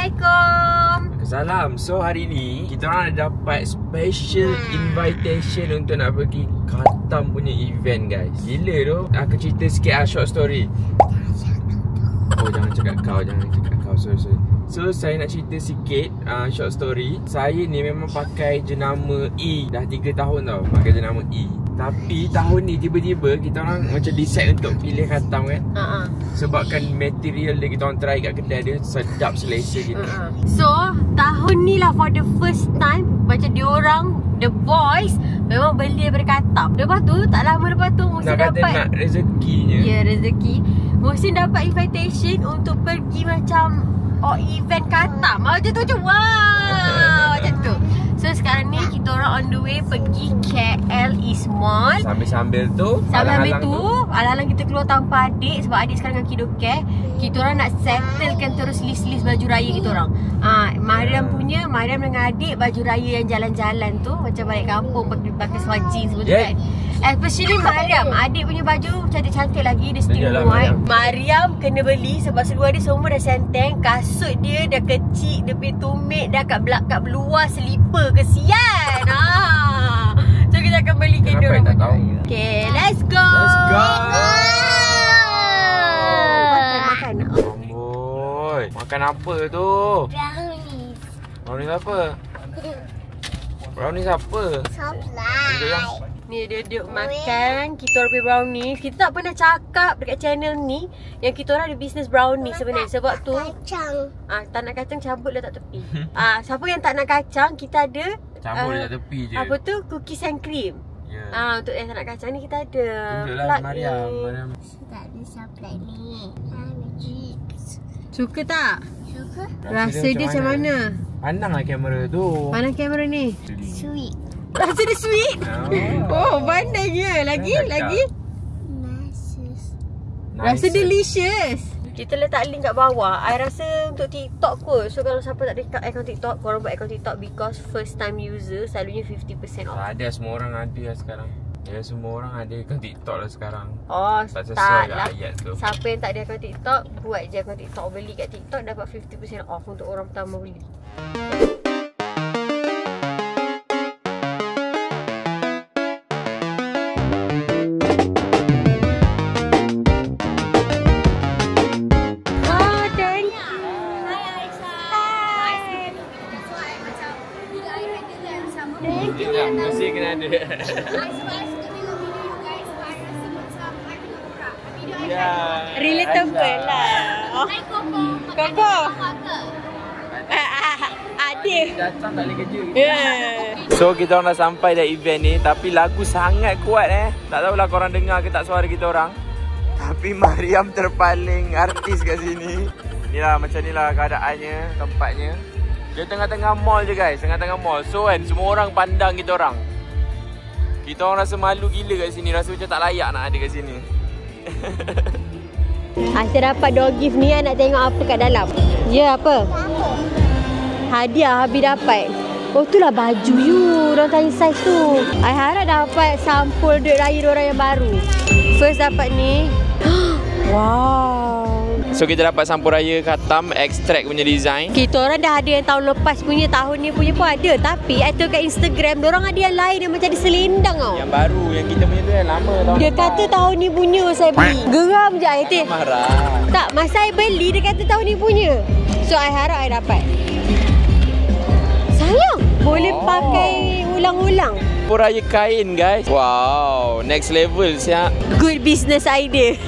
Assalamualaikum. Salam. So hari ni kita orang ada dapat special invitation untuk nak pergi Khatam punya event guys. Gila tu. Aku cerita sikit short story. Oh jangan cakap kau. Sorry. So saya nak cerita sikit short story. Saya ni memang pakai jenama E. Dah 3 tahun tau pakai jenama E. Tapi tahun ni tiba-tiba kita orang macam decide untuk pilih Khatam kan. Sebabkan material dia kita orang try kat kedai dia sedap selesa gitu. So tahun ni lah for the first time macam diorang the boys memang beli daripada Khatam. Lepas tu tak lama lepas tu mesti dapat nak rezekinya. Ya, rezeki. Mesti dapat invitation untuk pergi macam event Khatam. Macam tu macam wow. Macam tu. So sekarang ni kita orang on the way pergi KL East Mall. Sambil tu alang-alang kita keluar tanpa adik sebab adik sekarang dengan Kidocare. Kita orang nak settlekan terus list-list baju raya kita orang. Mariam dengan adik baju raya yang jalan-jalan tu macam balik kampung pakai seluar jeans semua tu kan. Especially Mariam, adik punya baju cantik-cantik lagi, dia still white. Mariam kena beli sebab seluar dia semua dah senteng. Kasut dia dah kecil, dia punya tumit dah kat luar selipar kesian. So kita akan beli ke dia orang. Okay, let's go. Makan. Amboi, makan apa tu? Brownies apa? Brownies apa? Supply. Ni dia duduk makan. Kita orang punya brownies. Kita tak pernah cakap dekat channel ni yang kita orang ada bisnes brownies sebenarnya. Sebab tu kacang. Tak nak kacang cabut letak tepi. Siapa yang tak nak kacang, kita ada cabut letak tepi je. Apa tu? Cookies and cream. Untuk yang tak nak kacang ni kita ada. Tunjuklah Mariam. Tak ada supply ni. Suka tak? Suka. Rasa dia macam mana? Pandanglah kamera tu. Mana kamera ni? Sweet. Rasa dia sweet? Oh, pandainya. Lagi? Rasa delicious. Kita letak link kat bawah. I rasa untuk TikTok kot. So kalau siapa tak ada account TikTok, korang buat account TikTok because first time user selalunya 50% off. Ada, semua orang ada lah sekarang. Ya, semua orang ada account TikTok lah sekarang. Tak sesuai lah. ayat tu. Siapa yang tak ada account TikTok, buat je account TikTok. Beli kat TikTok dapat 50% off untuk orang pertama beli. Mesti kena ada. Relatable lah. Koko. Adik datang tak boleh kerja. So kita orang dah sampai dah event ni. Tapi lagu sangat kuat Tak tahulah korang dengar ke tak suara kita orang. Tapi Mariam terpaling artis kat sini. Inilah macam inilah keadaannya, tempatnya. Dia tengah-tengah mall je guys, tengah-tengah mall. So kan semua orang pandang kita orang. Kita orang rasa malu gila kat sini, rasa macam tak layak nak ada kat sini. Saya dapat door gift ni, nak tengok apa kat dalam. Ya, apa? Hadiah Habis dapat. Oh, itulah baju you. Diorang tanya saiz tu. I harap dapat sampul duit raya diorang yang baru. First dapat ni. Wow. So kita dapat sampul raya Khatam extract punya design. Kita orang dah ada yang tahun lepas punya, tahun ni punya pun ada. Tapi I tengok kat Instagram, diorang ada yang lain yang macam ada selendang tau. Yang baru, yang kita punya tu yang lama tahun Dia kata tahun ni punya saya beli. Geram je I tengok. Marah. Tak, masa I beli dia kata tahun ni punya. So I harap I dapat. Sayang, boleh pakai ulang-ulang. Sampul raya kain guys. Wow, next level siap. Good business idea.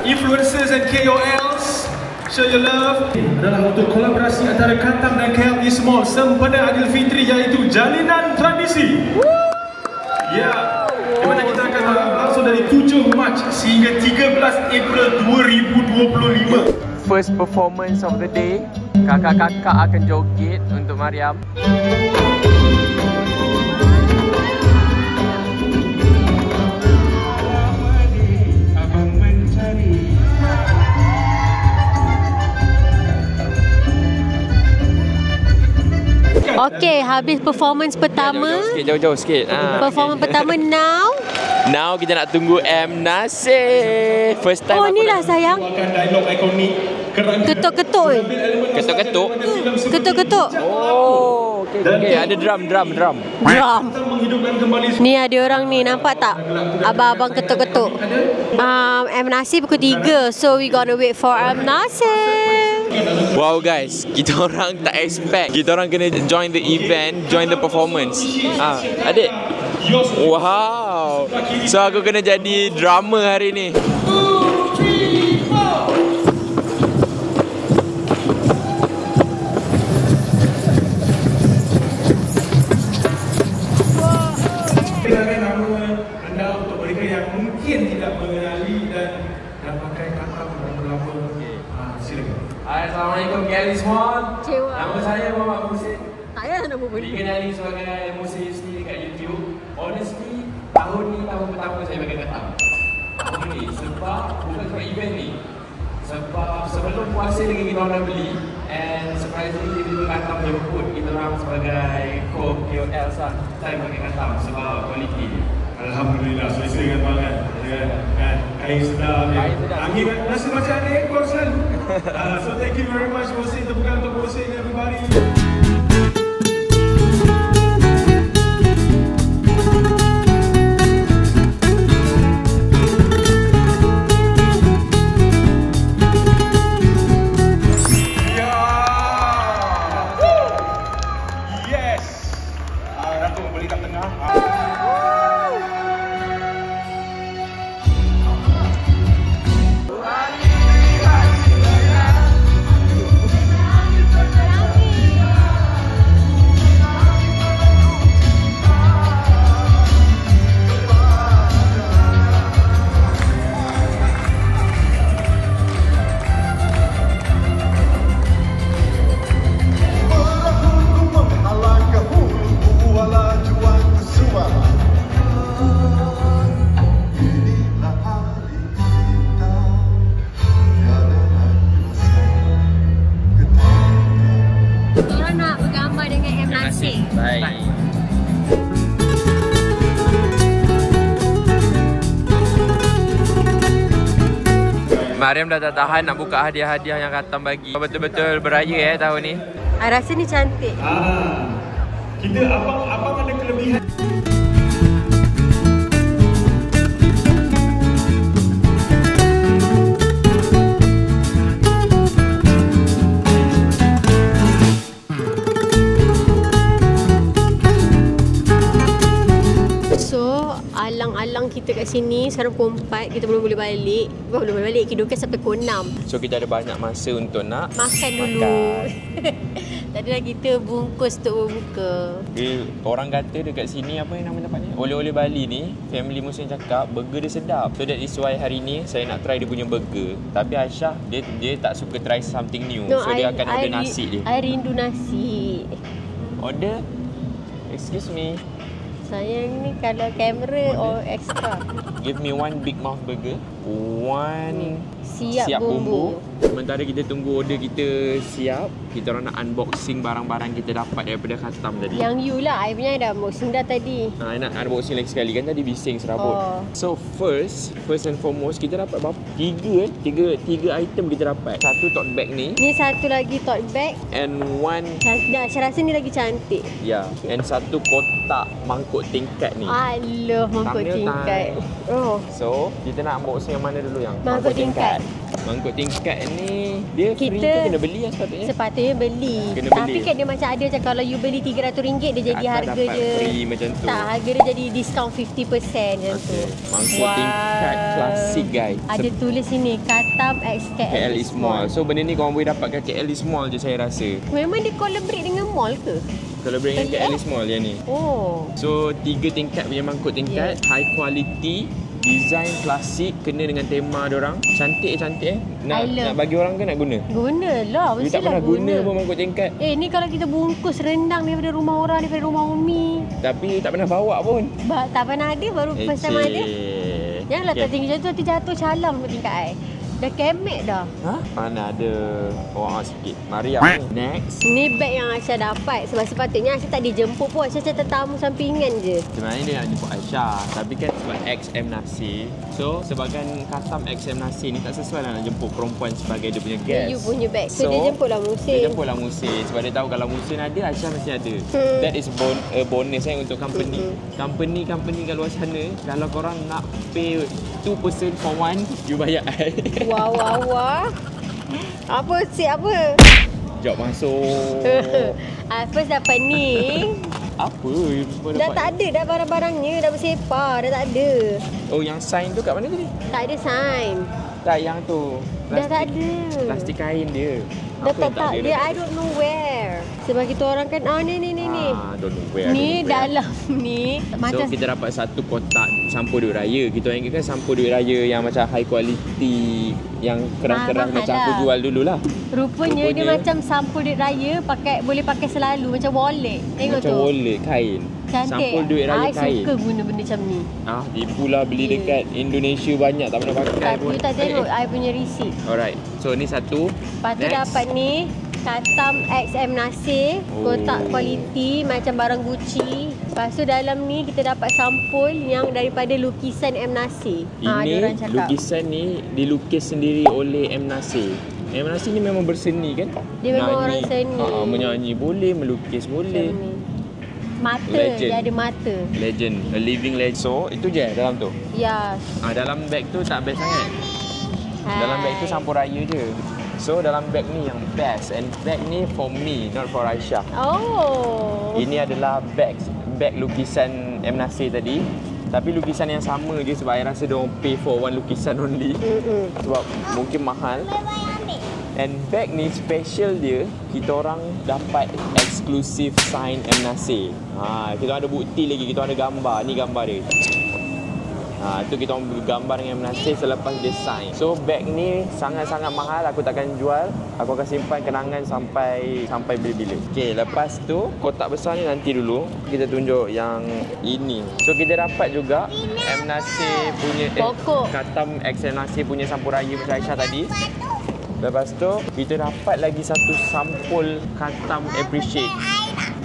Influencers and KOLs, show your love. Adalah untuk kolaborasi antara Khatam dan KL East Mall sempena Aidilfitri, iaitu Jalinan Tradisi. Ya, di mana kita akan langsung dari 7 Mac sehingga 13 April 2025. First performance of the day. Kakak-kakak akan joget untuk Mariam. Okay, habis performance pertama. Jauh-jauh sikit. Performance pertama now. Now kita nak tunggu M. Nasir. First time ni lah sayang. Keluarkan dialog ikonik Ketuk-ketuk. Ketuk-ketuk. Ketuk-ketuk. Oh, okey. Ada drum. Drum. Menghidupkan kembali Ni ada orang ni, nampak tak? Abang-abang ketuk-ketuk. M. Nasir pukul 3. So we gonna wait for M. Nasir. Wow guys, kita orang tak expect. Kita orang kena join the event, join the performance. Adik. Wow. So aku kena jadi drama hari ni. Silakan nama anda untuk mereka yang mungkin tidak mengenali dan pakai katam berapa-lama. Silakan. Assalamualaikum KL semua. Cewa. Nama saya Muhammad Musin. Tak payah nama pun. Dikenali sebagai Musin sendiri dekat YouTube. Honestly, tahun ni tahun pertama saya pakai katam. Tahun ni sebab bukan sebab event ni. Sebab sebelum puasa lagi kita orang beli, and surprisingly tiba-tiba katam jemput kita orang sebagai KOL sah. Saya pakai katam sebab kualiti. Alhamdulillah, selesa dengan makan. Dan kain sedap. Angin rasa macam ada ekor selalu. So thank you very much Musin. Tepukan untuk Musin everybody. Baik. Mariam dah tak tahan nak buka hadiah-hadiah yang Katam bagi. Betul-betul beraya tahun ni. I rasa ni cantik. Kita abang ada kelebihan. Alang-alang kita kat sini sekarang pukul 4, kita belum boleh balik. Belum boleh balik, kita sampai pukul 6. So kita ada banyak masa untuk nak makan dulu. Tadilah kita bungkus untuk berbuka. Orang kata dekat sini apa yang nama tempatnya? Oleh-oleh Bali ni, family Muslim cakap burger dia sedap. So that is why hari ni saya nak try dia punya burger. Tapi Aisyah dia tak suka try something new. So dia akan order nasi dia. I rindu nasi. Order? Excuse me. Sayang ni kalau kamera or extra. Give me one big mouth burger. One siap bumbu. Sementara kita tunggu order kita siap, kita orang nak unboxing barang-barang kita dapat daripada Katam tadi. Yang you lah, I punya dah unboxing dah tadi. I nak unboxing lagi sekali, kan tadi bising serabut. So first and foremost kita dapat berapa? Tiga item kita dapat. Satu tote bag ni. Ni satu lagi tote bag. And one saya rasa ni lagi cantik. Ya, and satu kotak mangkuk tingkat ni. I love mangkuk tingkat. So kita nak unboxing yang mana dulu yang? Mangkuk tingkat. Mangkuk tingkat ni dia free ke kena beli lah sepatutnya? Sepatutnya beli. Tapi kan dia macam ada macam kalau you beli RM300 dia jadi harga je free macam tu. Tak, harga dia jadi discount 50% macam tu. Mangkuk tingkat klasik guys. Ada tulis sini Katam X KL is Mall. So benda ni korang boleh dapat kat KL is Mall je saya rasa. Memang dia collaborate dengan mall ke? Collaborate dengan KL is Mall yang ni. So 3 tingkat punya mangkuk tingkat, high quality, design klasik, kena dengan tema diorang. Cantik Nak bagi orang ke nak guna? Guna lah, mestilah. You tak pernah guna pun mangkuk tingkat. Ni kalau kita bungkus rendang daripada rumah orang, daripada rumah Umi. Tapi tak pernah bawa pun. Tak pernah ada, baru first time ada. Janganlah tak tinggi macam tu, nanti jatuh calam mangkuk tingkat I. Dah kemek dah. Ha? Mana ada orang sikit. Mariam ni. Next. Ni beg yang Aisyah dapat. Sebab sepatutnya Aisyah tak dijemput pun. Aisyah macam tetamu sampingan je. Sebenarnya dia nak jemput Aisyah. Tapi kan sebab XM Nasi. So sebagai Khatam XM Nasi ni tak sesuai lah nak jemput perempuan sebagai dia punya guest. You punya beg. So dia jemputlah Musin. Dia jemputlah Musin. Sebab dia tahu kalau Musin ada, Aisyah mesti ada. That is bonus untuk company. Company kat luar sana, kalau korang nak pay 2 person for one, you bayar I. Wah. Apa si apa? Jom masuk. First dapat ni. Apa? Dah tak ada dah barang-barangnya. Dah bersepar. Dah tak ada. Oh, yang sign tu kat mana tadi? Tak ada sign. Tak, yang tu. Dah tak ada. Plastik kain dia. Dah tak dia. I don't know where. Sebab kita orang kan ni. Don't know where. Ni dalam ni. So kita dapat satu kotak sampul duit raya. Kita orang ingatkan sampul duit raya yang macam high quality, yang kerang-kerang macam aku jual dululah. Rupanya dia macam sampul duit raya, boleh pakai selalu macam wallet. Tengok macam tu. Macam wallet kain. Cantik. Sampul duit raya kain. I suka guna benda macam ni. Tipulah beli dekat Indonesia banyak tak pernah pakai pun. Tapi tak tengok I punya receipt. Alright. So ni satu. Lepas tu dapat ni Khatam XM Nasi, kotak kualiti macam barang Gucci. Lepas tu dalam ni kita dapat sampul yang daripada lukisan M Nasi. Ini lukisan ni dilukis sendiri oleh M Nasi. M Nasi ni memang berseni kan? Dia memang orang seni. Menyanyi boleh, melukis boleh. Mata, legend. dia ada mata. Legend, a living legend. So, itu je dalam tu? Yes. Dalam beg tu tak best sangat. Dalam beg tu sampul raya je. So, dalam beg ni yang best. And beg ni for me, not for Aisyah. Oh. Ini adalah beg lukisan M Nasir tadi. Tapi lukisan yang sama je sebab I rasa diorang pay for one lukisan only. Sebab mungkin mahal. And bag ni special dia, kita orang dapat exclusive sign M Nasir. Kita ada bukti lagi, kita ada gambar. Ni gambar dia. Itu kita orang bergambar dengan M Nasir selepas dia sign. So bag ni sangat-sangat mahal, aku takkan jual. Aku akan simpan kenangan sampai bila-bila. Okay, lepas tu kotak besar ni nanti dulu. Kita tunjuk yang ini. So kita dapat juga M Nasir punya Khatam XM Nasir punya sampul raya macam Aisyah tadi. Lepas tu kita dapat lagi satu sampul Khatam Appreciate.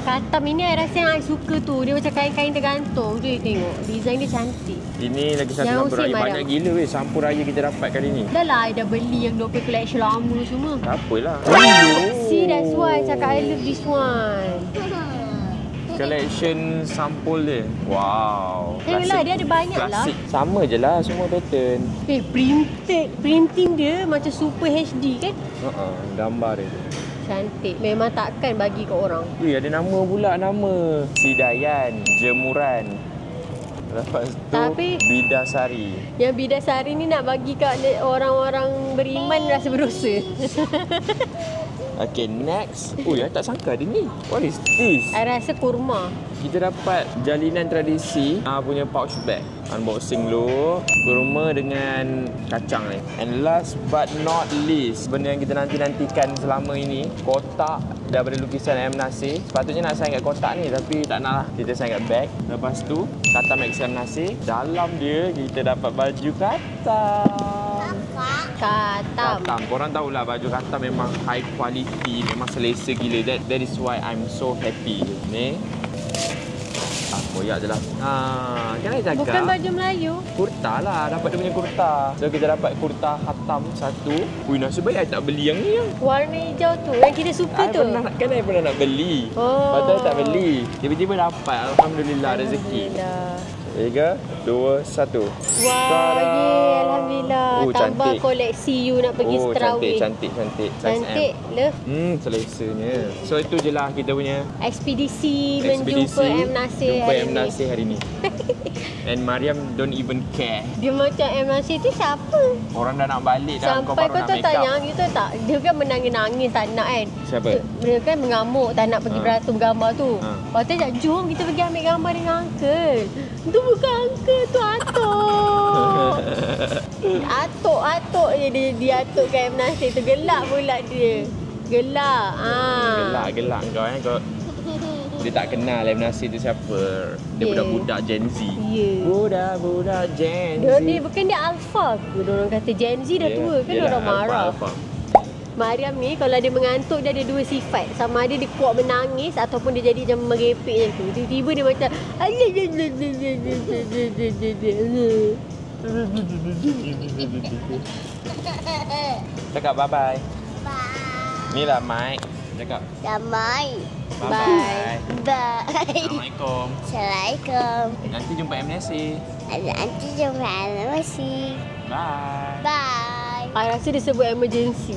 Khatam ini I rasa yang I suka tu. Dia macam kain-kain tergantung. Tu tengok. Design dia cantik. Ini lagi satu sampul raya. Banyak gila weh sampul raya kita dapat kali ni. Dah lah I dah beli yang 20 collection lama semua. Tak apalah. See, that's why I cakap I love this one. Collection sampul dia. Wow. Tengoklah dia ada banyak klasik. lah. Sama je lah semua pattern. Printing dia macam super HD kan? Gambar dia. Cantik. Memang takkan bagi ke orang. Ada nama pula nama. Sidayan, Jemuran. Lepas tu Bidasari. Yang Bidasari ni nak bagi kat orang-orang beriman rasa berdosa. Okay, next. Tak sangka ada ni. What is this? I rasa kurma. Kita dapat jalinan tradisi punya pouch bag. Unboxing dulu. Kurma dengan kacang ni. And last but not least, benda yang kita nanti-nantikan selama ini, kotak daripada lukisan M Nasir. Sepatutnya nak sign kat kotak ni, tapi tak nak lah. Kita sign kat bag. Lepas tu Khatam XM Nasir. Dalam dia kita dapat baju Khatam. Korang tahulah baju Khatam memang high quality, memang selesa gila. That is why I'm so happy. Ni koyak je lah. Kan I cakap bukan baju Melayu. Kurta lah. Dapat dia punya kurta. So kita dapat kurta Khatam satu. Nasib baik I tak beli yang ni. Warna hijau tu yang kita suka tu. I pernah nak beli. Lepas tu I tak beli. Tiba-tiba dapat. Alhamdulillah rezeki. 3, 2, 1. Wah, alhamdulillah. Tambah koleksi you nak pergi Terawih. Cantik. Cantik, love. Selesanya. So itu je lah kita punya ekspedisi menjumpa M Nasir hari ni. And Mariam don't even care. Dia macam M Nasir tu siapa? Orang dah nak balik dah. Sampai kau tahu tak yang itu tak? Dia kan menangis-nangis tak nak kan. Siapa? Dia kan mengamuk tak nak pergi beratur gambar tu. Lepas tu cakap jom kita pergi ambil gambar dengan uncle. Tu bukan uncle, tu atuk. Atuk je dia atukkan M Nasir tu. Gelak pula dia. Gelak. Gelak kau kau. Dia tak kenal Liam Nasir tu siapa. Dia budak-budak Gen Z. Budak-budak Gen Z. Dia bukan dia alpha ke? Diorang kata Gen Z dah tua kan, diorang marah. Alpha. Mariam ni kalau dia mengantuk dia ada dua sifat. Sama ada dia kuat menangis ataupun dia jadi macam merepek macam tu. Tiba-tiba dia macam cakap bye-bye. Bye. Ni lah Mike. Cakap Damai. bye-bye. Bye. Assalamualaikum. Assalamualaikum. Nanti jumpa MNC. Nanti jumpa lagi. Bye. Bye. I rasa dia sebut emergency.